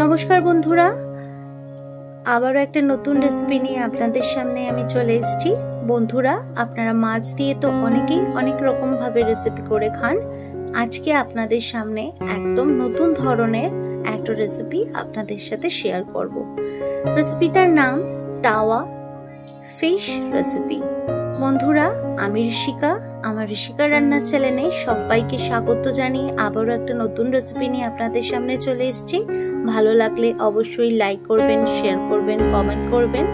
নমস্কার বন্ধুরা, আবারও একটা নতুন রেসিপি নিয়ে আপনাদের সামনে আমি চলে এসেছি। বন্ধুরা, আপনারা মাছ দিয়ে তো অনেকেই অনেক রকম ভাবে রেসিপি করে খান। আজকে আপনাদের সামনে একদম নতুন ধরনের একটা রেসিপি আপনাদের সাথে শেয়ার করব। রেসিপিটার নাম তাওয়া ফিশ রেসিপি। বন্ধুরা, আমি ঋষিকা, আমার ঋষিকা রান্না চ্যানেলে সবাইকে স্বাগত জানিয়ে আবারও একটা নতুন রেসিপি নিয়ে আপনাদের সামনে চলে এসেছি। ভালো লাগলে অবশ্যই লাইক করবেন, শেয়ার করবেন, কমেন্ট করবেন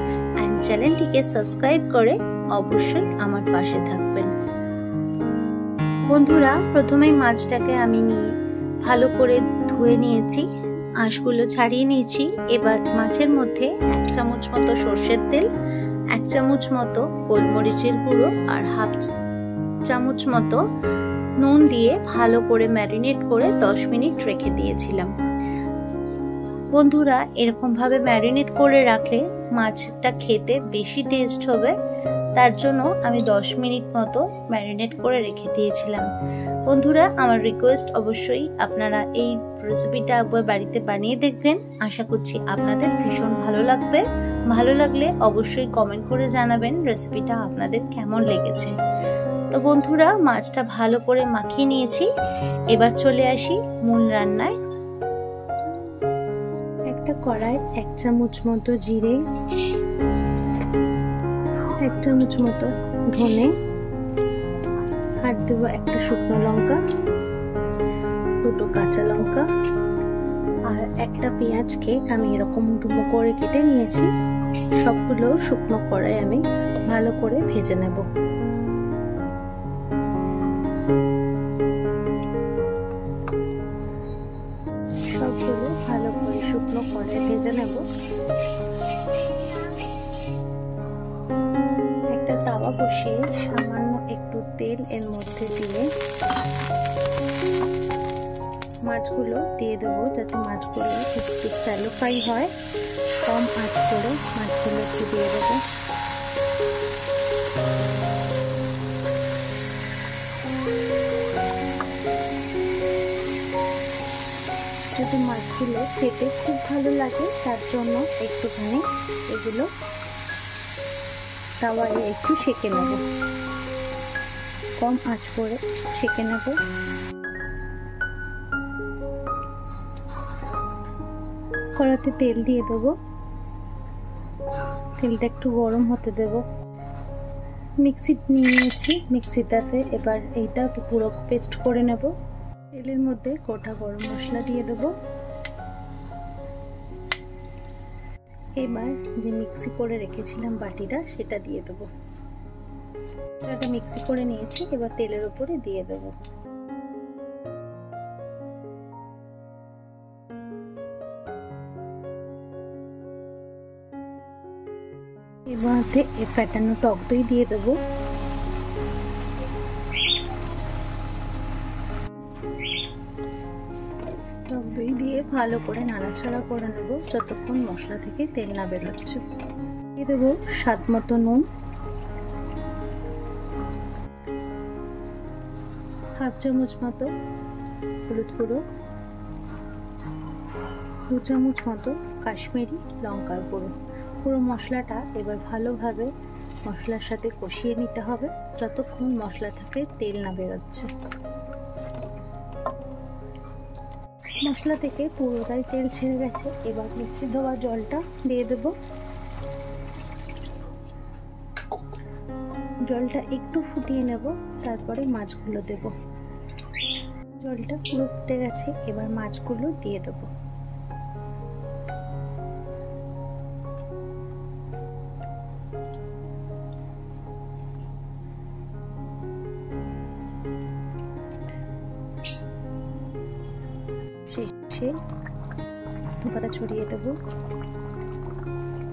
এন্ড চ্যানেলটিকে সাবস্ক্রাইব করে অবশ্যই আমার পাশে থাকবেন। বন্ধুরা, প্রথমেই মাছটাকে আমি নিয়ে ভালো করে ধুয়ে নিয়েছি, আঁশগুলো ছাড়িয়ে নিয়েছি। এবার মাছের মধ্যে 1 চামচ মতো সর্ষের তেল, 1 চামচ মতো গোলমরিচের গুঁড়ো আর 1/2 চামচ মতো নুন দিয়ে ভালো করে ম্যারিনেট করে 10 মিনিট রেখে দিয়েছিলাম। বন্ধুরা, এরকম ভাবে ম্যারিনেট করে রাখলে মাছটা খেতে বেশি টেস্ট হবে, তার জন্য আমি 10 মিনিট মতো ম্যারিনেট করে রেখে দিয়েছিলাম। বন্ধুরা, আমার রিকোয়েস্ট, অবশ্যই আপনারা এই রেসিপিটা একবার বাড়িতে বানিয়ে দেখবেন। আশা করছি আপনাদের ভীষণ ভালো লাগবে। ভালো লাগলে অবশ্যই কমেন্ট করে জানাবেন রেসিপিটা আপনাদের কেমন লেগেছে। তো বন্ধুরা, মাছটা ভালো করে মাখিয়ে নিয়েছি। এবার চলে আসি মূল রান্নায়। একটা কড়ায় 1 চামচ মতো জিরে, 1 চামচ মতো ধনে, আর দেবো একটা শুকনো লঙ্কা, 2টো কাঁচা লঙ্কা আর একটা পেঁয়াজকে আমি এরকম ডুমো করে কেটে নিয়েছি। সবগুলো শুকনো কড়াই আমি ভালো করে ভেজে নেব। সবগুলো ভালো করে শুকনো কড়াই ভেজে নেব। একটা তাওয়া বসিয়ে সামান্য একটু তেল এর মধ্যে দিয়ে মাছগুলো দিয়ে দেবো, যাতে মাছগুলো একটু শ্যালো ফ্রাই হয়। কম আঁচ করে মাছগুলো একটু দিয়ে দেবো। যদি মাছগুলো খেতে খুব ভালো লাগে, তার জন্য একটুখানি এগুলো তাওয়ায় একটু সেঁকে নেব। কম আঁচ করে সেঁকে নেব। কড়াতে তেল দিয়ে দেবো, তেলটা একটু গরম হতে দেব। মিক্সি নিয়ে নিয়েছি, মিক্সিটাতে এবার এইটা পুরো পেস্ট করে নেব। তেলের মধ্যে গোটা গরম মশলা দিয়ে দেব। এবার যে মিক্সি করে রেখেছিলাম বাটিটা, সেটা দিয়ে দেবো। এটা মিক্সি করে নিয়েছি, এবার তেলের উপরে দিয়ে দেব। এবার ফ্যাটানো টক দই দিয়ে দেবো। টক দই দিয়ে ভালো করে নাড়াচাড়া করে নেব যতক্ষণ মশলা থেকে তেল না বেরোচ্ছে। দিয়ে দেবো স্বাদ মতো নুন, 1/2 চামচ মতো হলুদ গুঁড়ো, 2 চামচ মতো কাশ্মীরি লঙ্কার গুঁড়ো। পুরো মশলাটা এবার ভালোভাবে মশলার সাথে কষিয়ে নিতে হবে যতক্ষণ মশলা থেকে তেল না বেরোচ্ছে। মশলা থেকে পুরোটাই তেল ছেড়ে গেছে। এবার মিক্সি ধোয়া জলটা দিয়ে দেব। জলটা একটু ফুটিয়ে নেব, তারপরে মাছগুলো দেব। জলটা পুরো ফুটে গেছে, এবার মাছগুলো দিয়ে দেব। শেষে ধোঁকাটা ছড়িয়ে দেব।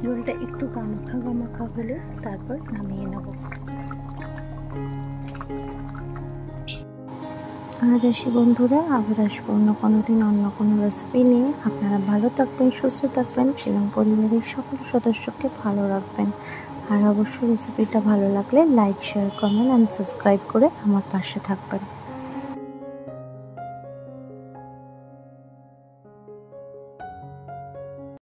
ঝোলটা একটু গামাখা গামাখা হলে তারপর নামিয়ে নেব। আজ আসি বন্ধুরা, আবার আসবো অন্য কোনো দিন অন্য কোনো রেসিপি নিয়ে। আপনারা ভালো থাকবেন, সুস্থ থাকবেন এবং পরিবারের সকল সদস্যকে ভালো রাখবেন। আর অবশ্যই রেসিপিটা ভালো লাগলে like, share, comment and subscribe করে আমার পাশে থাকবেন।